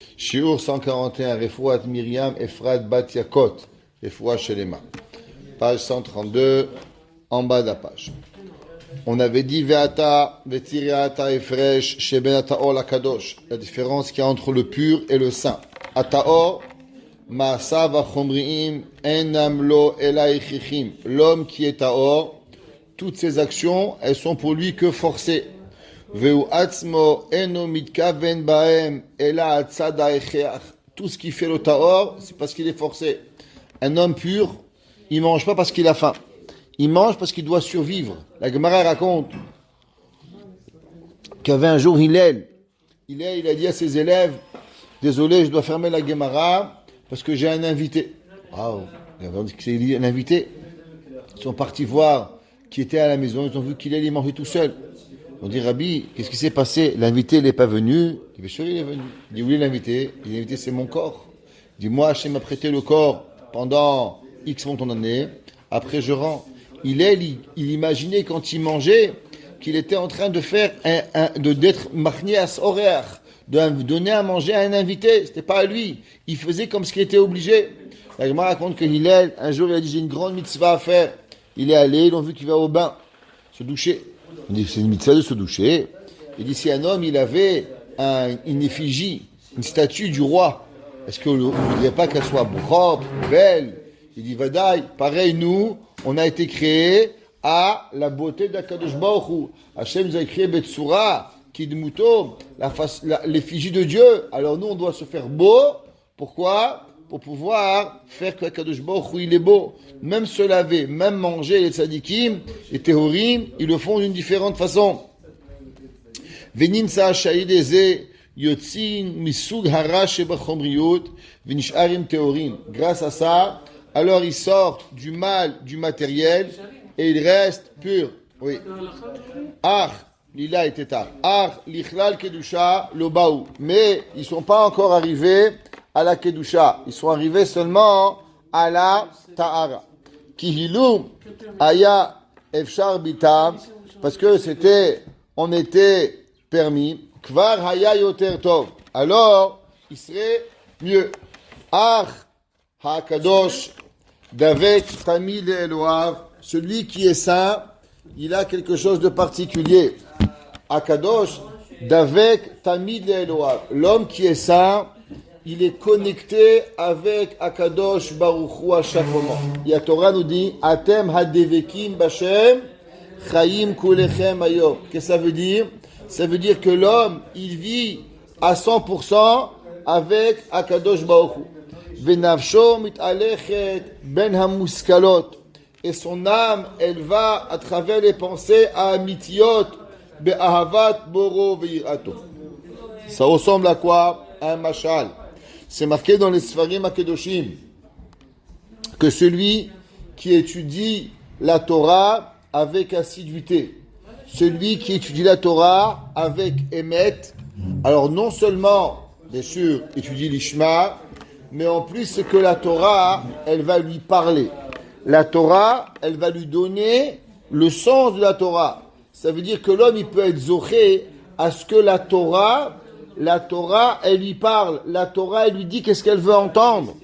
Shiur 141, Refouat Myriam Efrat Bat Yakot, Refoua Shelema. Page 132, en bas de la page. On avait dit Ve'ata, Ve'tiriata Efresh, Sheben Ataor la Kadosh. La différence qu'il y a entre le pur et le saint. Ataor, Ma'asav Achomriim, Enam Lo Elai Chichim. L'homme qui est Taor, toutes ses actions, elles sont pour lui que forcées. Tout ce qui fait le taor, c'est parce qu'il est forcé. Un homme pur, il mange pas parce qu'il a faim. Il mange parce qu'il doit survivre. La Gemara raconte qu'avait un jour Hillel, il a dit à ses élèves, désolé, je dois fermer la Gemara parce que j'ai un invité. Ah, il avait dit que c'est un invité. Ils sont partis voir qui était à la maison, ils ont vu qu'Hillel il mangeait tout seul. On dit, Rabbi, qu'est-ce qui s'est passé? L'invité, il n'est pas venu. Il dit, il est venu. Il dit, oui, l'invité. Il dit, l'invité, c'est mon corps. Il dit, moi, Hachem m'a prêté le corps pendant X montant d'années. Après, je rends. Il imaginait quand il mangeait qu'il était en train de faire d'être marnias horaire, de donner à manger à un invité. C'était pas à lui. Il faisait comme ce qu'il était obligé. La Gemara raconte que Hillel, un jour, il a dit, j'ai une grande mitzvah à faire. Il est allé, ils l'ont vu qu'il va au bain, se doucher. Il dit, c'est une mitzvah de se doucher. Il dit, si un homme, il avait une effigie, une statue du roi, est-ce qu'on ne voudrait pas qu'elle soit propre, belle? Il dit, Vadaï, pareil, nous, on a été créés à la beauté d'Akadosh Baruch Hu. Hachem nous a créé Betsura, Kidmuto, l'effigie de Dieu. Alors nous, on doit se faire beau. Pourquoi? Pour pouvoir faire que Akadosh Baruch Hu, il est beau. Même se laver, même manger, les tzadikim, les théorim, ils le font d'une différente façon. Venin sa shahideze yotzin misug hara shebachomriut vinisharim théorim. Grâce à ça, alors ils sortent du mal du matériel et ils restent purs. Oui. Ar, lila et tetar. Ar, lichlal kedusha lobaou. Mais ils sont pas encore arrivés à la kedusha. Ils sont arrivés seulement à la ta'ara. Kihilou aya efshar bitam, parce que on était permis. Kvar haya yoter tov. Alors, il serait mieux. Ach hakadosh davek tamid eloav. Celui qui est saint, il a quelque chose de particulier. Hakadosh davek tamid eloav. L'homme qui est saint, il est connecté avec Akadosh Baruch Hu à chaque moment. La Torah nous dit Atem hadevekim bashem chayim kulechem ayom. Qu'est-ce que ça veut dire? Ça veut dire que l'homme, il vit à 100% avec Akadosh Baruch Hu. Venavsho mitalechet ben hamuskalot. Et son âme, elle va à travers les pensées à Amitiot be'ahavat boro ve'irato. Ça ressemble à quoi? À un mashal. C'est marqué dans les Sfarim HaKedoshim que celui qui étudie la Torah avec assiduité, celui qui étudie la Torah avec émet, alors non seulement, bien sûr, étudie l'Ishma, mais en plus c'est que la Torah, elle va lui parler. La Torah, elle va lui donner le sens de la Torah. Ça veut dire que l'homme, il peut être zoché à ce que la Torah, elle lui parle. La Torah, elle lui dit qu'est-ce qu'elle veut entendre.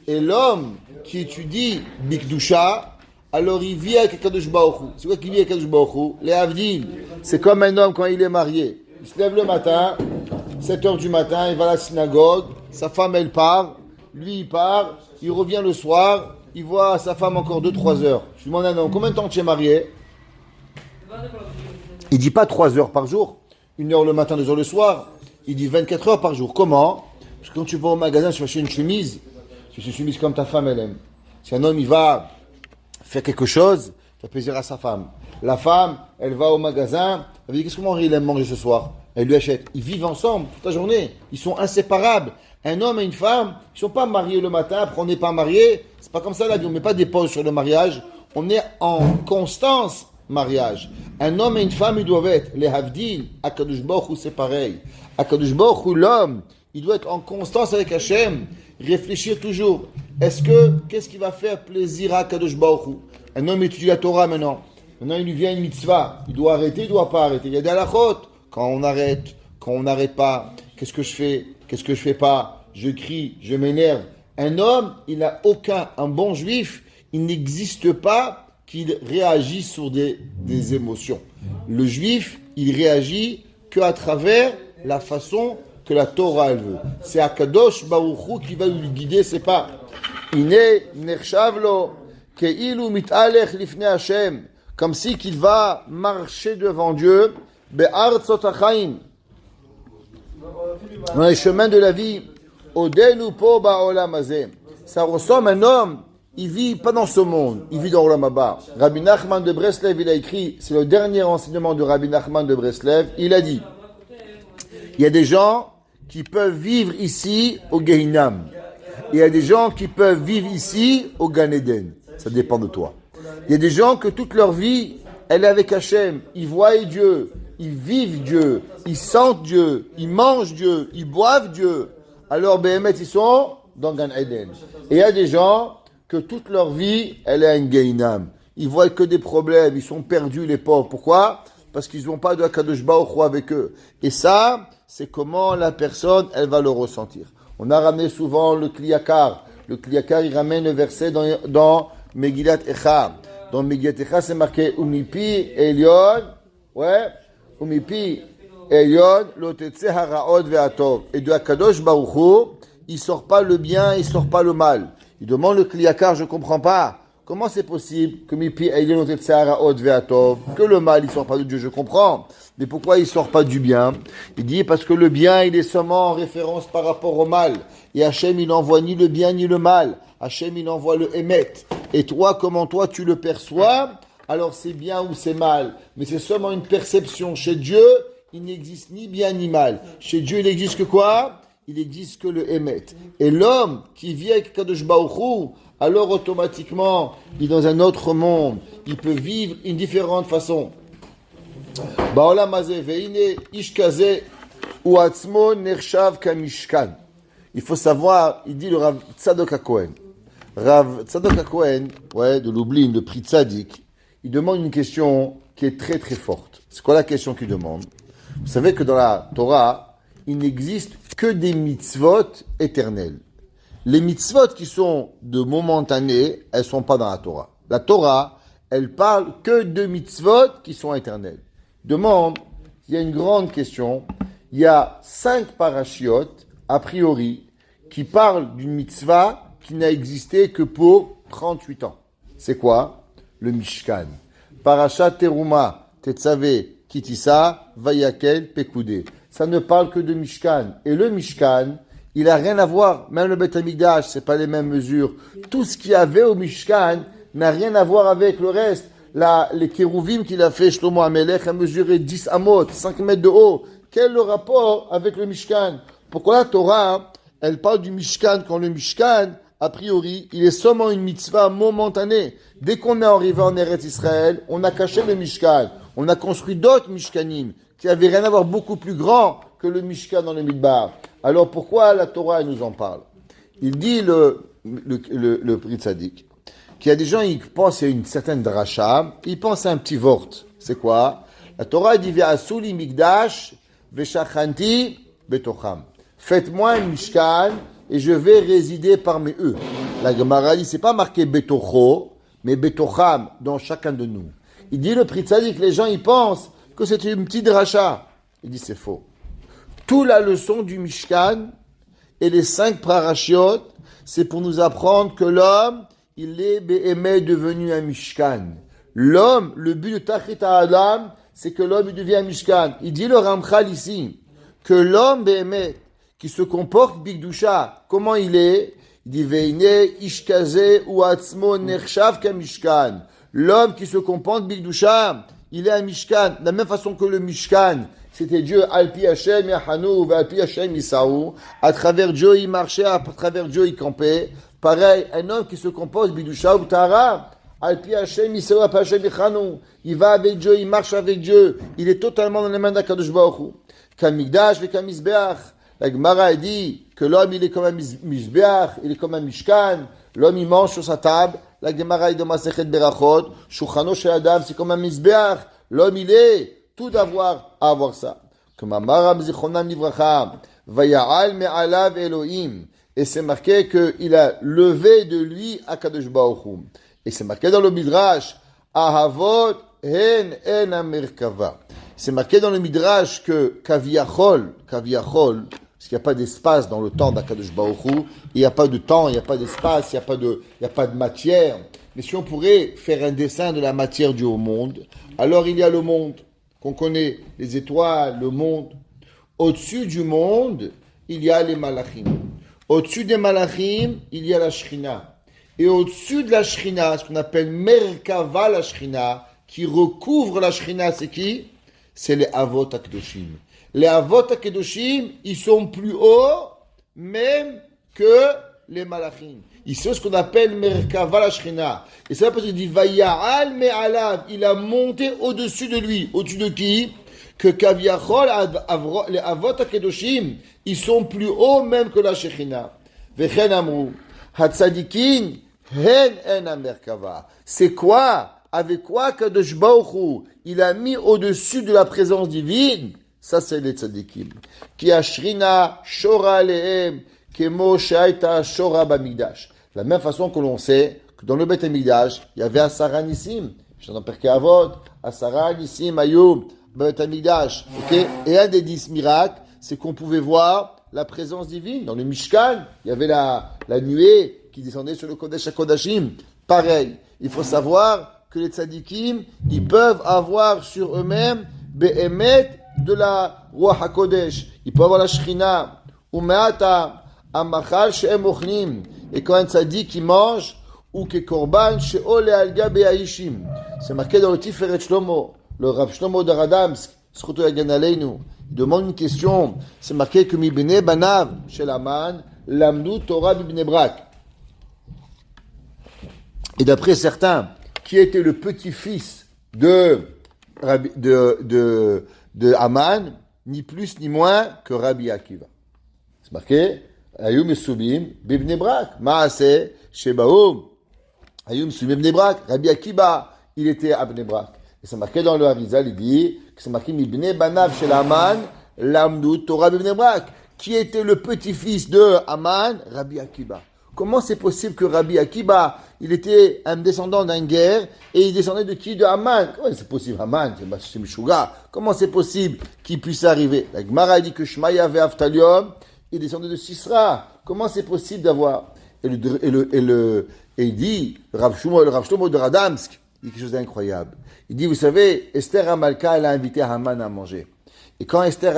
Et l'homme qui étudie Bikdusha, alors il vit avec Akadosh Baruch Hu. C'est quoi qu'il vit avec Akadosh Baruch Hu? Les Havdil. C'est comme un homme quand il est marié. Il se lève le matin, 7h du matin, il va à la synagogue, sa femme, elle part, lui, il part, il revient le soir, il voit sa femme encore 2-3 heures. Je lui demande un homme, combien de temps tu es marié? Il dit pas 3 heures par jour, 1 heure le matin, 2 heures le soir. Il dit 24 heures par jour. Comment? Parce que quand tu vas au magasin, tu vas acheter une chemise. Tu fais une chemise comme ta femme, elle aime. Si un homme, il va faire quelque chose, ça fait plaisir à sa femme. La femme, elle va au magasin, elle lui dit, qu'est-ce que il aime manger ce soir? Elle lui achète. Ils vivent ensemble toute la journée. Ils sont inséparables. Un homme et une femme, ils ne sont pas mariés le matin, après on n'est pas mariés. C'est pas comme ça la vie. On ne met pas des pauses sur le mariage. On est en constance mariage. Un homme et une femme, ils doivent être les Havdil. Akadosh Baruch Hu, c'est pareil. Akadosh Baruch Hu, l'homme, il doit être en constance avec Hachem, réfléchir toujours. Qu'est-ce qui va faire plaisir à Akadosh Baruch Hu? Un homme étudie la Torah maintenant. Maintenant, il lui vient une mitzvah. Il doit arrêter, il ne doit pas arrêter. Il y a des halachot. Quand on arrête pas, qu'est-ce que je fais? qu'est-ce que je fais pas? Je crie, je m'énerve. Un homme, un bon juif, il n'existe pas qu'il réagisse sur des émotions. Le juif, il réagit qu'à travers la façon que la Torah elle veut. C'est Akadosh Baruch Hu qui va lui guider, c'est pas Ine nershavlo keilu mitalech lifnei Hashem, comme si qu'il va marcher devant Dieu, be'artzot hachaim, dans les chemins de la vie, odenu po ba'olam hazeh. Ça ressemble à un homme, il vit pas dans ce monde, il vit dans l'Olam Haba. Rabbi Nachman de Breslev, il a écrit, c'est le dernier enseignement de Rabbi Nachman de Breslev, il a dit, il y a des gens qui peuvent vivre ici au Gehinam. Il y a des gens qui peuvent vivre ici au Gan Eden. Ça dépend de toi. Il y a des gens que toute leur vie, elle est avec Hachem. Ils voient Dieu, ils vivent Dieu, ils sentent Dieu, ils mangent Dieu, ils boivent Dieu. Alors, Béhémet, ils sont dans Gan Eden. Et il y a des gens que toute leur vie, elle est un Gehinam. Ils voient que des problèmes, ils sont perdus, les pauvres. Pourquoi? Parce qu'ils n'ont pas de Akadosh Baruch Hu avec eux. Et ça, c'est comment la personne, elle va le ressentir. On a ramené souvent le Kliyakar. Le Kliyakar, il ramène le verset dans Megillat Echa. Dans Megillat Echa, c'est marqué Umipi Elyon, ouais, Umipi Elyon, Lotetse Haraot Ve'atov. Et de Akadosh Baruch Hu, il sort pas le bien, il sort pas le mal. Il demande le Kliyakar, je comprends pas. Comment c'est possible que Mipi Elyon Lotetse Haraot Ve'atov, que le mal, il sort pas de Dieu, je comprends. Mais pourquoi il sort pas du bien? Il dit parce que le bien, il est seulement en référence par rapport au mal. Et Hachem, il n'envoie ni le bien ni le mal. Hachem, il envoie le émet. Et toi, comment toi tu le perçois? Alors c'est bien ou c'est mal. Mais c'est seulement une perception. Chez Dieu, il n'existe ni bien ni mal. Chez Dieu, il n'existe que quoi? Il n'existe que le émet. Et l'homme qui vit avec Kadosh Baruch Hu, alors automatiquement, il est dans un autre monde. Il peut vivre une différente façon. Il faut savoir, il dit le Rav Tzadok HaKohen. Rav Tzadok HaKohen, ouais, de Lublin, de Pri Tzadik, il demande une question qui est très très forte. C'est quoi la question qu'il demande? Vous savez que dans la Torah, il n'existe que des mitzvot éternels. Les mitzvot qui sont de momentanés, elles ne sont pas dans la Torah. La Torah, elle parle que de mitzvot qui sont éternels. Demande, il y a une grande question. Il y a 5 parachiotes, a priori, qui parlent d'une mitzvah qui n'a existé que pour 38 ans. C'est quoi? Le Mishkan. Parashat Teruma, Tetzave, Kitissa, Vayakel, Pekudé. Ça ne parle que de Mishkan. Et le Mishkan, il n'a rien à voir. Même le Beth Amikdash, c'est pas les mêmes mesures. Tout ce qu'il y avait au Mishkan n'a rien à voir avec le reste. Les kérouvim qu'il a fait, Shlomo Amelech, a mesuré 10 amot, 5 mètres de haut. Quel est le rapport avec le Mishkan? Pourquoi la Torah, elle parle du Mishkan quand le Mishkan, a priori, il est seulement une mitzvah momentanée. Dès qu'on est arrivé en Eretz Israël, on a caché le Mishkan. On a construit d'autres Mishkanim qui n'avaient rien à voir, beaucoup plus grand que le Mishkan dans le Midbar. Alors pourquoi la Torah elle nous en parle? Il dit le Pri Tzadik, qu'il y a des gens, ils pensent à une certaine dracha, ils pensent à un petit vort. C'est quoi? La Torah dit Ve'asuli Mikdash Ve'shachanti Betocham. Faites-moi un Mishkan et je vais résider parmi eux. La Gemara dit, c'est pas marqué Betocho, mais Betocham, dans chacun de nous. Il dit le Pri Tzadik, les gens ils pensent que c'est une petite dracha. Il dit c'est faux. Toute la leçon du Mishkan et les 5 parachiotes, c'est pour nous apprendre que l'homme, il est béhémet devenu un Mishkan. L'homme, le but de Tachrit Adam, c'est que l'homme il devient un Mishkan. Il dit le Ramchal ici, que l'homme béhémet, qui se comporte Bigdusha, comment il est? Il dit Veine Ishkaze ou Atzmo Nershav Kamishkan. L'homme qui se comporte Bigdusha, il est un Mishkan. De la même façon que le Mishkan, c'était Dieu, Alpi Hashem Yahanou, Alpi Hashem Isaou. À travers Dieu, il marchait, à travers Dieu, il campait. Pareil, un homme qui se compose Bidusha ou Tara, Alpi Hashem Isaou, Alpi Hashem Yahanou. Il va avec Dieu, il marche avec Dieu. Il est totalement dans les mains d'Akadosh Baruch Hu. Kamigdash ve Kamizbeach. La Gemara dit que l'homme, il est comme un Mizbeach, il est comme un Mishkan. L'homme, il mange sur sa table. La Gemara dit dans Masechet Berachot, Shuchano Shel Adam, c'est comme un Mizbeach. L'homme, il est tout d'avoir à avoir ça. Comme Amaram Zichronam Livracha, Vaya'al me'alav Elohim. Et c'est marqué qu'il a levé de lui Akadosh Baruch Hu. Et c'est marqué dans le Midrash, Ahavot en amerkava. C'est marqué dans le Midrash que Kaviachol, parce qu'il n'y a pas d'espace dans le temps d'Akadosh Baruch Hu, il n'y a pas de temps, il n'y a pas d'espace, il n'y a pas de matière. Mais si on pourrait faire un dessin de la matière du haut monde, alors il y a le monde qu'on connaît, les étoiles, le monde. Au-dessus du monde, il y a les malachim. Au-dessus des malachim, il y a la Shrina. Et au-dessus de la Shrina, ce qu'on appelle Merkava la Shrina, qui recouvre la Shrina, c'est qui? C'est les Avot HaKedoshim. Les Avot HaKedoshim, ils sont plus hauts même que les Malachim. Ils sont ce qu'on appelle Merkava la Shrina. Et c'est là parce qu'il dit Vaya'al me'alav, il a monté au-dessus de lui. Au-dessus de qui? Que Kaviachol, les Avot HaKedoshim, ils sont plus hauts même que la Shrina. Vechen amru, Hatzadikin, hen en Merkava. C'est quoi? Avec quoi Kadosh Baruch Hu, il a mis au-dessus de la présence divine? Ça, c'est les tzadikim. Ki ashrina shora alehem kemo shaita shora bamigdash. De la même façon que l'on sait que dans le Beth Hamikdash, il y avait Asara Nissim. Je dans Perkei Avot, Asara Nissim Ayum, Beth Hamikdash. Okay? Et un des 10 miracles, c'est qu'on pouvait voir la présence divine. Dans le Mishkan, il y avait la nuée qui descendait sur le Kodesh HaKodashim. Pareil, il faut savoir que les tzadikim, ils peuvent avoir sur eux-mêmes be'emet de la Ruach HaKodesh. Ils peuvent avoir la Shrina. Umeata amachal she'em ochlim. Et quand un tzadik, il mange, ou que korban she'ole alga be'aishim. C'est marqué dans le Tiferet Shlomo. Le Rav Shlomo de Radamsk, Zchuto Yagan Aleinu, il demande une question. C'est marqué que mi bnei banav shel Aman lamdu Torah bi bnei Brak. Et d'après certains, qui était le petit-fils de Haman, ni plus ni moins que Rabbi Akiva. C'est marqué, Ayum Mesubim, Bibne Brak, Maase, Shebaum, Ayum Mesubim, Bibne Brak, Rabbi Akiva, il était à Bibne Brak. Et c'est marqué dans le Harizal, il dit, que c'est marqué, Ibne Banav chez Haman, Lamdut Torah Bibne Brak, qui était le petit-fils de Haman, Rabbi Akiva. Comment c'est possible que Rabbi Akiba, il était un descendant d'un guerre et il descendait de qui? De Haman. Comment c'est possible? Haman, c'est Meshuga. Comment c'est possible qu'il puisse arriver? La Gemara dit que Shmaya ve Avtalion, il descendait de Sisra. Comment c'est possible d'avoir? Et il dit, le Rav Shlomo de Radamsk, il dit quelque chose d'incroyable. Il dit, vous savez, Esther Amalka, elle a invité Haman à manger. Et quand Esther,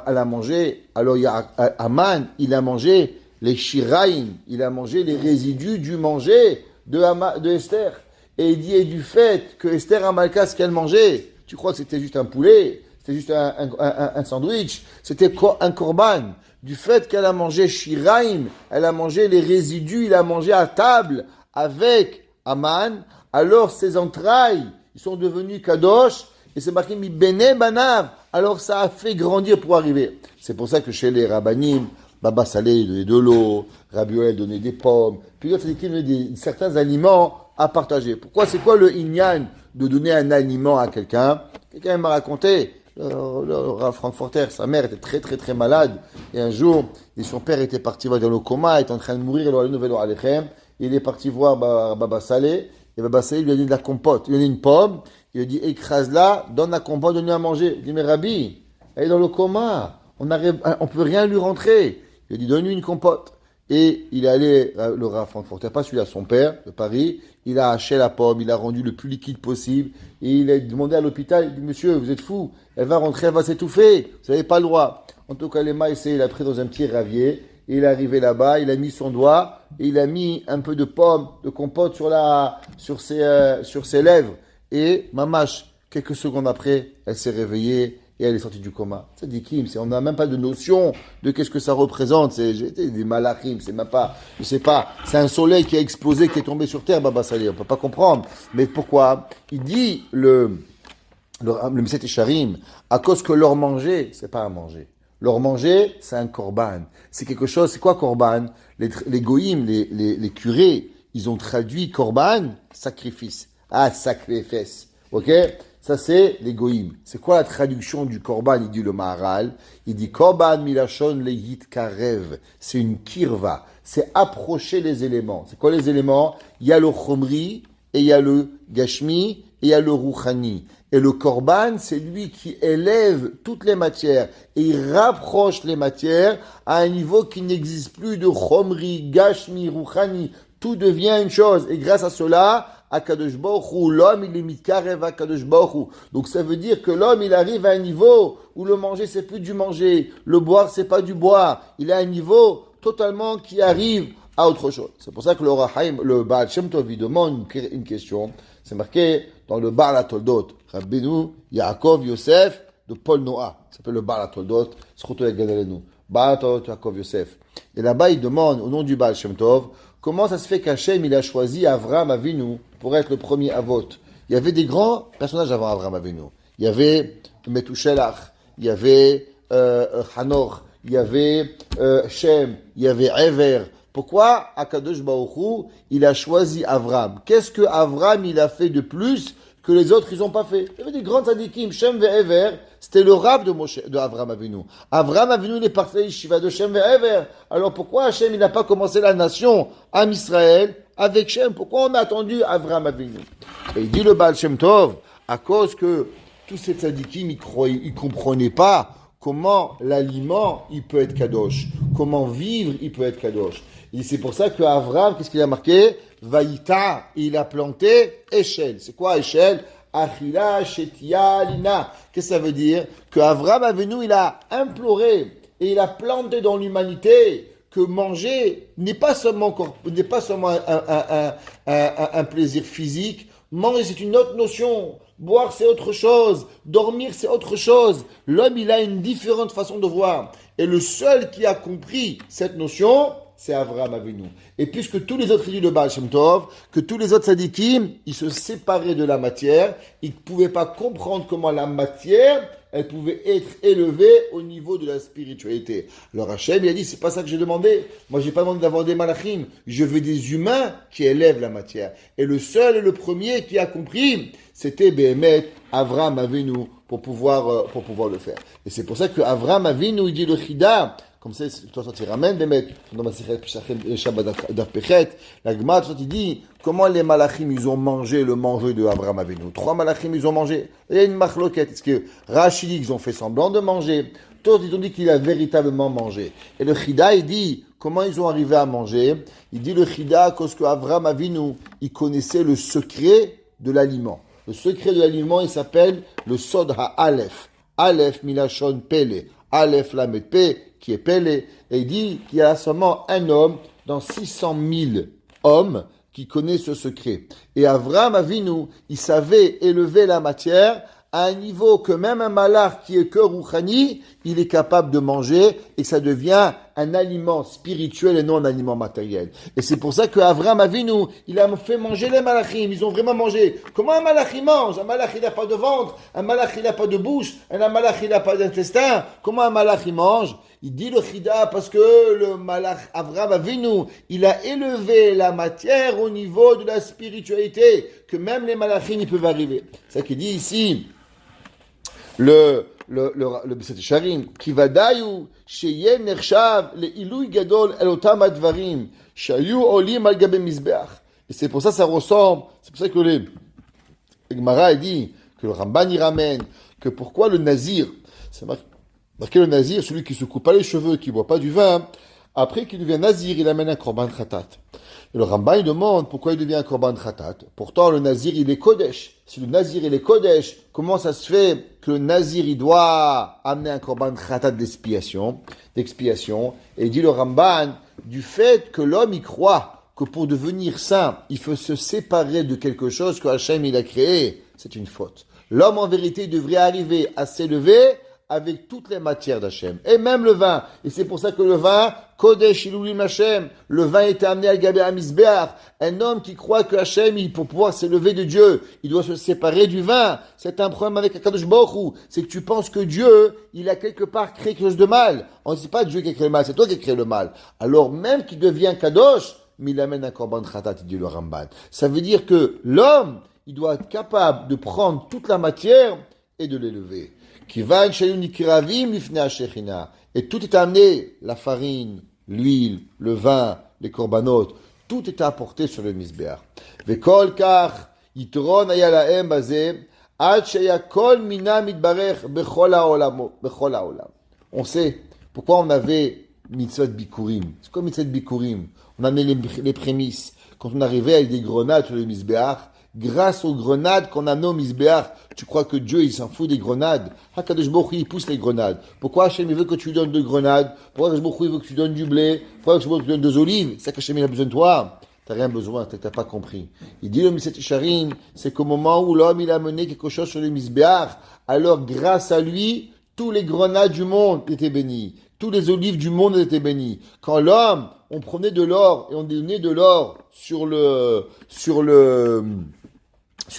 elle a mangé, alors il y a Haman, il a mangé les shiraim, il a mangé les résidus du manger de Esther. Et il dit, et du fait que Esther Amalka, ce qu'elle mangeait, tu crois que c'était juste un poulet, c'était juste un sandwich, c'était un korban. Du fait qu'elle a mangé shiraim, elle a mangé les résidus, il a mangé à table avec Haman, alors ses entrailles, ils sont devenus kadosh, et c'est marqué mi bene banav, alors ça a fait grandir pour arriver. C'est pour ça que chez les rabbanim, Baba Saleh donnait de l'eau, Rabbi Yoel donnait des pommes, puis d'autres qui donnaient certains aliments à partager. Pourquoi? C'est quoi le inyan de donner un aliment à quelqu'un? Quelqu'un m'a raconté, le Rav Frankfurter, sa mère était très très très malade, et un jour, son père était parti voir dans le coma, il était en train de mourir, il est parti voir Baba Saleh, et Baba Saleh lui a donné de la compote, il lui a donné une pomme, il lui a dit, écrase-la, donne la compote, donne-lui à manger. Il dit, mais Rabbi, elle est dans le coma, on peut rien lui rentrer. Il a dit, donne-lui une compote. Et il est allé, le Rav Frankfurter, pas celui à son père, de Paris, il a haché la pomme, il a rendu le plus liquide possible, et il a demandé à l'hôpital, il dit, monsieur, vous êtes fou, elle va rentrer, elle va s'étouffer, vous n'avez pas le droit. En tout cas, l'Ema essayé, il a pris dans un petit ravier, et il est arrivé là-bas, il a mis son doigt, et il a mis un peu de pomme, de compote sur ses lèvres. Et mamash, quelques secondes après, elle s'est réveillée, et elle est sortie du coma. C'est dit Kim, on n'a même pas de notion de qu'est-ce que ça représente. C'est des malachim, c'est même pas, je sais pas, c'est un soleil qui a explosé, qui est tombé sur terre, Baba Saleh, on peut pas comprendre. Mais pourquoi? Il dit, le Meset Esharim, à cause que leur manger, c'est pas à manger. Leur manger, c'est un korban. C'est quelque chose, c'est quoi korban? Les goïms, les curés, ils ont traduit korban, sacrifice. Ah, sacrifice. Ok? Ça, c'est les goïms. C'est quoi la traduction du korban? Il dit le Maharal. Il dit korban milachon leyit karev. C'est une kirva. C'est approcher les éléments. C'est quoi les éléments? Il y a le chomri, et il y a le gashmi, et il y a le rouchani. Et le korban, c'est lui qui élève toutes les matières. Et il rapproche les matières à un niveau qui n'existe plus de chomri, gashmi, rouchani. Tout devient une chose. Et grâce à cela, Akadosh Baruch Hu, l'homme, il est mitkarev Akadosh Baruch Hu. Donc ça veut dire que l'homme, il arrive à un niveau où le manger, c'est plus du manger. Le boire, c'est pas du boire. Il est à un niveau totalement qui arrive à autre chose. C'est pour ça que le Baal Shem Tov, il demande une question. C'est marqué dans le Baal HaToldot. Rabbeinu Yaakov Yosef de Paul Noah. Ça s'appelle le Baal HaToldot. S'roto Yagadalenu. Baal HaToldot Yaakov Yosef. Et là-bas, il demande, au nom du Baal Shem Tov, comment ça se fait qu'Hachem, il a choisi Avram Avinu pour être le premier Avot? Il y avait des grands personnages avant Avram Avinu. Il y avait Metushelach, il y avait Hanor, il y avait Shem, il y avait Ever. Pourquoi Akadosh Baruch Hu, il a choisi Avram? Qu'est-ce que Avram, il a fait de plus que les autres, ils n'ont pas fait? Il y avait des grands tzadikim, Shem et Ever, c'était le rab de Avram Avinu. Avram Avinu, il est parti à Yeshiva de Shem et Ever. Alors pourquoi Hachem, il n'a pas commencé la nation, Am Israël, avec Shem? Pourquoi on a attendu Avram Avinu? Et il dit le Baal Shem Tov, à cause que tous ces tzadikim, ils comprenaient pas comment l'aliment, il peut être kadosh. Comment vivre, il peut être kadosh. Et c'est pour ça que Avram, qu'est-ce qu'il a marqué? Vaïta, il a planté Eshel. C'est quoi Eshel? Achila, Shetia, Lina. Qu'est-ce que ça veut dire? Que Avram Avinu, il a imploré et il a planté dans l'humanité que manger n'est pas seulement un plaisir physique. Manger, c'est une autre notion. Boire, c'est autre chose. Dormir, c'est autre chose. L'homme, il a une différente façon de voir. Et le seul qui a compris cette notion, c'est Avram Avinu. Et puisque tous les autres, il dit le Baal Shem Tov, que tous les autres sadikim, ils se séparaient de la matière, ils ne pouvaient pas comprendre comment la matière, elle pouvait être élevée au niveau de la spiritualité. Alors Hachem, il a dit, c'est pas ça que j'ai demandé. Moi, j'ai pas demandé d'avoir des malachim. Je veux des humains qui élèvent la matière. Et le seul et le premier qui a compris, c'était Behemet, Avram Avinu, pour pouvoir le faire. Et c'est pour ça que Avram Avinu, il dit le Chida, comme ça, toi, tu ramènes Behemet, dans ma Shabbat Daf Pechet, la Gemara, il dit, comment les malachim, ils ont mangé le manger de Avram Avinu? 3 malachim, ils ont mangé. Il y a une marloquette. Est-ce que Rachid, ils ont fait semblant de manger? D'autres, ils ont dit qu'il a véritablement mangé. Et le Chida, il dit, comment ils ont arrivé à manger? Il dit le Chida, à cause que Avram Avinu, il connaissait le secret de l'aliment. Le secret de l'aliment, il s'appelle le Sod HaAleph. Aleph Milachon Pele. Aleph Lamed Pe, qui est Pele. Et il dit qu'il y a seulement un homme dans 600 000 hommes qui connaît ce secret. Et Avram Avinu, il savait élever la matière à un niveau que même un malach qui est que rouchani, il est capable de manger et ça devient un aliment spirituel et non un aliment matériel. Et c'est pour ça que Avram Avinu, il a fait manger les malachim, ils ont vraiment mangé. Comment un malach il mange? Un malach il n'a pas de ventre, un malach il n'a pas de bouche, un malach il n'a pas d'intestin. Comment un malach il mange? Il dit le chida parce que le malach Avram Avinu, il a élevé la matière au niveau de la spiritualité, que même les malachim ils peuvent arriver. C'est ça qu'il dit ici. Le Besset Sharim, qui va dayu, sheye nershav, le ilui gadol, el otam advarim, shayu olim al gabe mizbeach. Et c'est pour ça, ça ressemble, c'est pour ça que le Gemara dit, que le Ramban y ramène, que pourquoi le nazir, c'est marqué le nazir, celui qui se coupe pas les cheveux, qui boit pas du vin, après qu'il devient nazir, il amène un korban khatat. Et le Ramban, il demande pourquoi il devient un korban khatat. Pourtant, le nazir, il est kodesh. Si le nazir, il est kodesh, comment ça se fait que le nazir, il doit amener un korban khatat d'expiation? Et dit le Ramban, du fait que l'homme, il croit que pour devenir saint, il faut se séparer de quelque chose que Hachem, il a créé, c'est une faute. L'homme, en vérité, devrait arriver à s'élever avec toutes les matières d'Hachem. Et même le vin. Et c'est pour ça que le vin, Kodesh Ilulim Hachem, le vin était amené à Gabé Amizbeach. Un homme qui croit que Hachem, pour pouvoir s'élever de Dieu, il doit se séparer du vin. C'est un problème avec Akadosh Baruch Hu. C'est que tu penses que Dieu, il a quelque part créé quelque chose de mal. On ne dit pas Dieu qui a créé le mal, c'est toi qui as créé le mal. Alors même qu'il devient Kadosh, mais il amène un korban khatat, dit le Ramban. Ça veut dire que l'homme, il doit être capable de prendre toute la matière et de l'élever. Kivan shayu nikravim lifnei hashechina. Et tout est amené, la farine, l'huile, le vin, les korbanot, tout est apporté sur le misbeach. Vekol kach yitron haya lahem bazeh ad sheya kol mina mitbarech bechol haolam. On sait pourquoi on avait mitzvot bikurim. C'est quoi mitzvot bikurim? On amenait les prémices. Quand on arrivait avec des grenades sur le misbeach, grâce aux grenades qu'on amenait au misbeach, tu crois que Dieu, il s'en fout des grenades? HaKadosh Baruch Hu, il pousse les grenades. Pourquoi Hachem, il veut que tu lui donnes 2 grenades? Pourquoi Hachem Baruch Hu, il veut que tu donnes du blé? Pourquoi Hachem Baruch Hu, tu donnes 2 olives? C'est ça qu'Hachem, il a besoin de toi. T'as rien besoin, t'as pas compris. Il dit le Mitzvot Isharim, c'est qu'au moment où l'homme, il a amené quelque chose sur le misbeach, alors grâce à lui, tous les grenades du monde étaient bénies. Tous les olives du monde étaient bénies. Quand l'homme, on prenait de l'or et on donnait de l'or sur le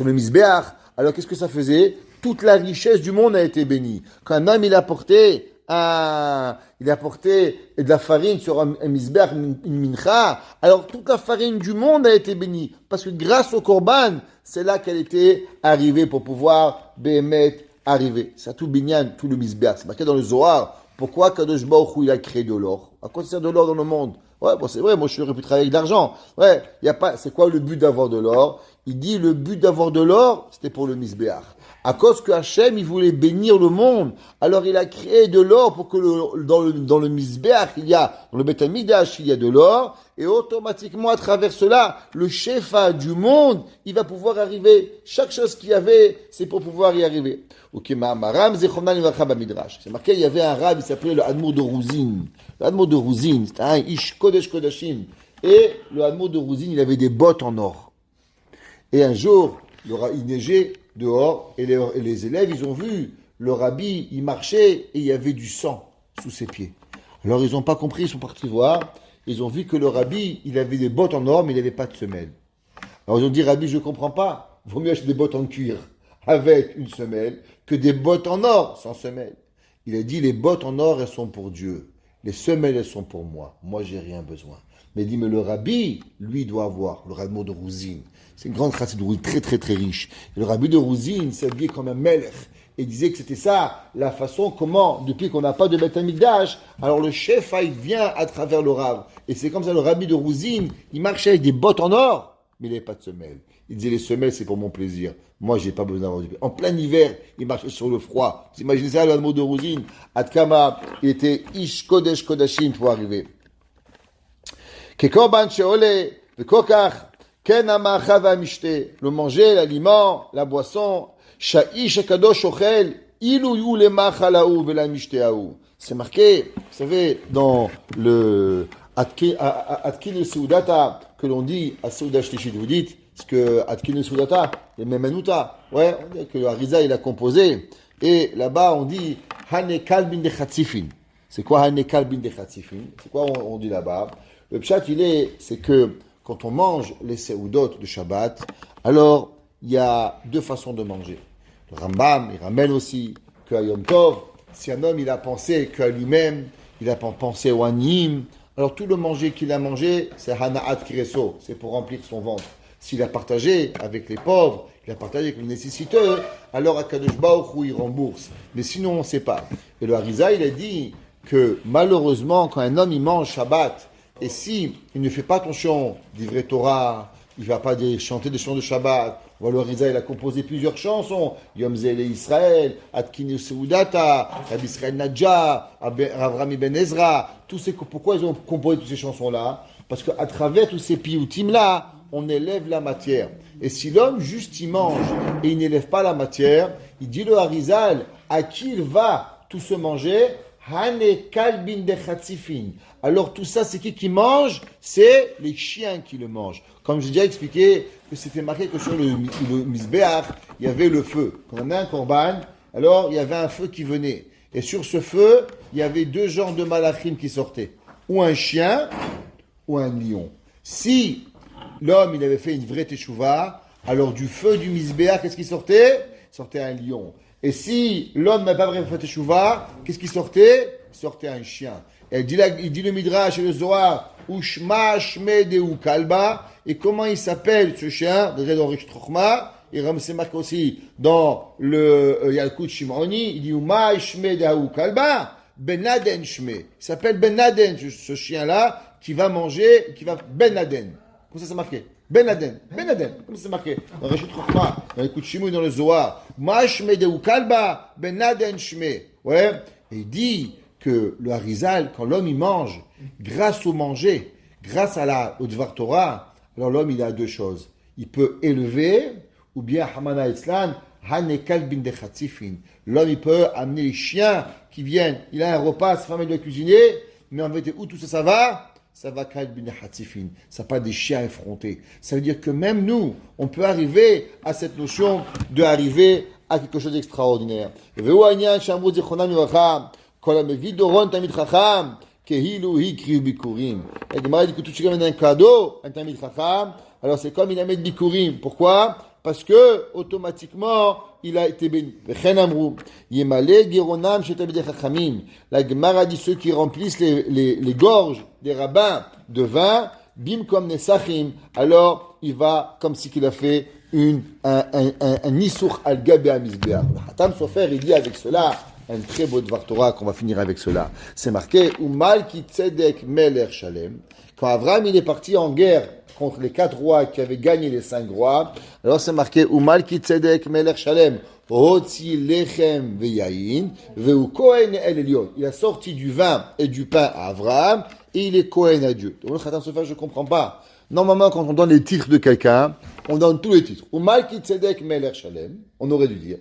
misbeach, alors qu'est-ce que ça faisait? Toute la richesse du monde a été bénie. Quand un homme, il a apporté de la farine sur un misbeach, une mincha, alors toute la farine du monde a été bénie. Parce que grâce au korban, c'est là qu'elle était arrivée pour pouvoir bémet arriver. C'est tout binyan, tout le misbeach. C'est marqué dans le Zohar. Pourquoi Kadosh Baruch Hu, il a créé de l'or? À quoi ça sert de l'or dans le monde? Ouais, bon, c'est vrai, moi je suis pu travailler avec de l'argent. Ouais, y a pas, c'est quoi le but d'avoir de l'or? Il dit le but d'avoir de l'or, c'était pour le misbeach. À cause que Hachem, il voulait bénir le monde, alors il a créé de l'or pour que dans le misbeach, dans le Beth Amikdash, il y a de l'or, et automatiquement, à travers cela, le shefa du monde, il va pouvoir arriver. Chaque chose qu'il y avait, c'est pour pouvoir y arriver. Ok, Maram, Zechomnan, Ivracha, Bamidrash. C'est marqué, il y avait un rab, il s'appelait le Admour de Rouzine. Le Admour de Rouzine, c'était un Ish Kodesh Kodashim. Et le Admour de Rouzine, il avait des bottes en or. Et un jour, il neigeait dehors, et les élèves, ils ont vu le rabbi, il marchait, et il y avait du sang sous ses pieds. Alors, ils n'ont pas compris, ils sont partis voir, ils ont vu que le rabbi, il avait des bottes en or, mais il n'avait pas de semelle. Alors, ils ont dit, rabbi, je ne comprends pas, il vaut mieux acheter des bottes en cuir avec une semelle, que des bottes en or sans semelle. Il a dit, les bottes en or, elles sont pour Dieu. Les semelles, elles sont pour moi. Moi, j'ai rien besoin. Mais il dit, mais le rabbi, lui, doit avoir le rabbi de Rouzine. C'est une grande chassidoute, très, très, très riche. Et le rabbi de Rouzine s'habillait comme un melech. Et disait que c'était ça, la façon comment, depuis qu'on n'a pas de Beth Amikdash, alors le chef, il vient à travers le rab. Et c'est comme ça, le rabbi de Rouzine, il marchait avec des bottes en or, mais il n'avait pas de semelles. Il disait, les semelles, c'est pour mon plaisir. Moi, j'ai pas besoin d'avoir du plaisir. En plein hiver, il marchait sur le froid. Vous imaginez ça, le rabbi de Rouzine, Adkama, il était Ish Kodesh Kodashim pour arriver. Kekorban sheole, vekokach, ken hamacha v'amishte, le manger, l'aliment, la boisson, sha'ish hakadosh ochel, ilu yu lemacha laou ve'lamishte haou. C'est marqué, vous savez, dans le Atkin le Seudata, que l'on dit à Seuda Shlishit, vous dites, parce que Atkin le Seudata, et Memanuta, ouais, on dit que le Harizah, il a composé, et là-bas, on dit, Hanekal bin de Chatzifin. C'est quoi Hanekal bin de Chatzifin? C'est quoi on dit là-bas? Le pshat, c'est que quand on mange les seudot de Shabbat, alors il y a 2 façons de manger. Le Rambam, il ramène aussi qu'à Yom Tov, si un homme il a pensé qu'à lui-même, il a pensé au Anim, alors tout le manger qu'il a mangé, c'est Hana'at Kireso, c'est pour remplir son ventre. S'il a partagé avec les pauvres, il a partagé avec les nécessiteux, alors à Kadosh Baruch Hu, il rembourse. Mais sinon, on ne sait pas. Et le Harizah, il a dit que malheureusement, quand un homme il mange Shabbat, et si il ne fait pas attention d'Ivrei Torah, il ne va pas chanter des chants de Shabbat, le Harizah, il a composé plusieurs chansons, Yom Zele Israël, Atkin Seudata, Rabbi Israël Nadja, Avrami Ben Ezra, pourquoi ils ont composé toutes ces chansons-là? Parce qu'à travers tous ces piyutim-là, on élève la matière. Et si l'homme juste il mange et il n'élève pas la matière, il dit le Harizal, à qui il va tout se manger? Hanekal bin de Chatzifin. Alors tout ça, c'est qui mange? C'est les chiens qui le mangent. Comme j'ai déjà expliqué, que c'était marqué que sur le misbeach, il y avait le feu. Quand on a un korban, alors il y avait un feu qui venait. Et sur ce feu, il y avait 2 genres de malachim qui sortaient. Ou un chien, ou un lion. Si l'homme, il avait fait une vraie teshuva, alors du feu du misbeach, qu'est-ce qui sortait? Sortait un lion. Et si l'homme n'a pas vraiment fait teshuva, qu'est-ce qui sortait? Sortait un chien. Et il dit le Midrash et le Zohar, Ushma Shme Deu Kalba, et comment il s'appelle ce chien? Dans Rish Trochma, et c'est marqué aussi dans le Yalkut Shimoni, il dit Uma Shme Daou Kalba, Ben Laden Shme. Il s'appelle Ben Laden, ce chien-là, qui va manger, qui va Ben Laden. Comme ça, c'est marqué. Ben Laden, Ben Laden, comme ça c'est marqué. Dans Reshut Chokhmah, dans Yalkut Shimoni, dans le Zohar, Uma Shme Daou Kalba, Ben Laden Shme. Ouais. Et il dit que le Harizal, quand l'homme il mange, grâce au manger, grâce au Dvar Torah, alors l'homme il a deux choses. Il peut élever, ou bien Hamana Islan, Hanekal bin de Chatzifin. L'homme il peut amener les chiens qui viennent. Il a un repas, sa femme elle doit cuisiner, mais en fait où tout ça, ça va Kal bin de Chatzifin. Ça pas des chiens effrontés. Ça veut dire que même nous, on peut arriver à cette notion de arriver à quelque chose d'extraordinaire. La Gemara dit que tout ce qui amène un cadeau, un Talmid Chacham, alors c'est comme il amène Bikurim. Pourquoi? Parce que, automatiquement, il a été béni. La Gemara dit ceux qui remplissent les gorges des rabbins de vin, bim comme nesachim, alors il va comme si qu'il a fait un nisur al gabe amizbeach. Hatam Sofer, il dit avec cela, un très beau Dvar Torah qu'on va finir avec cela. C'est marqué, Umal ki tzedek meler shalem. Quand Abraham il est parti en guerre contre les 4 rois qui avaient gagné les 5 rois, alors c'est marqué, Umal ki tzedek meler shalem. Hotzi lechem veyayin, veu kohen el elion. Il a sorti du vin et du pain à Abraham, et il est kohen à Dieu. Donc, Hatam Sofer, je comprends pas. Normalement, quand on donne les titres de quelqu'un, on donne tous les titres. Ou Malki Tzedek Meler Shalem, on aurait dû dire.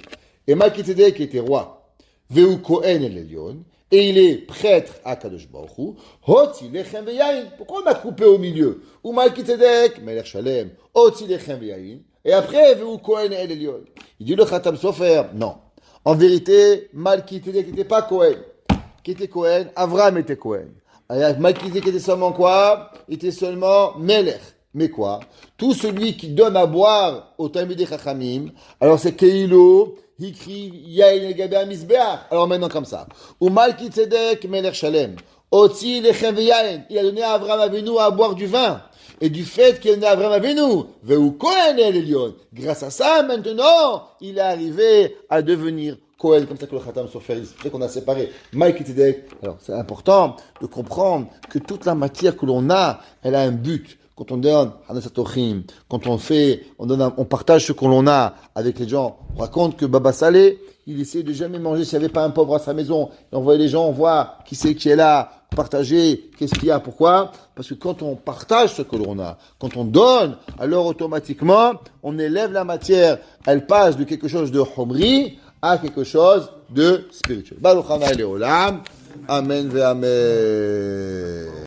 Et Malki Tzedek était roi. Veu Kohen el Elion. Et il est prêtre à Kadosh Baruch Hu. Hotzi Lechem Veyayin. Pourquoi on a coupé au milieu? Ou Malki Tzedek Meler Shalem. Hotzi Lechem Veyayin. Et après, Veu Kohen el Elion. Il dit le Khatam Sofer. Non. En vérité, Malki Tzedek n'était pas Kohen. Qui était Kohen? Avraham était Kohen. Malki Tzedek était seulement quoi? Il était seulement Melech. Mais quoi? Tout celui qui donne à boire au Talmidei Chachamim, alors c'est Keilo, Hikri, Yain el Gabe Amizbeach. Alors maintenant comme ça. Ou Malki Tzedek Melech Shalem. Otzi Lechem Veyain. Il a donné à Avraham Avinu à boire du vin. Et du fait qu'il a donné à Avraham Avinu, Veu Kohen el Elion. Grâce à ça, maintenant, il est arrivé à devenir Kohen, comme ça que le Khatam Sofer, c'est pour ça qu'on a séparé Malki Tzedek. Alors, c'est important de comprendre que toute la matière que l'on a, elle a un but. Quand on donne Hanasatochim, quand on partage ce que l'on a avec les gens. On raconte que Baba Saleh, il essayait de jamais manger s'il n'y avait pas un pauvre à sa maison. Il envoyait les gens voir qui c'est qui est là, partager, qu'est-ce qu'il y a, pourquoi? Parce que quand on partage ce que l'on a, quand on donne, alors automatiquement, on élève la matière. Elle passe de quelque chose de Homri à quelque chose de spirituel. Baruch Hana Leolam. Amen ve Amen.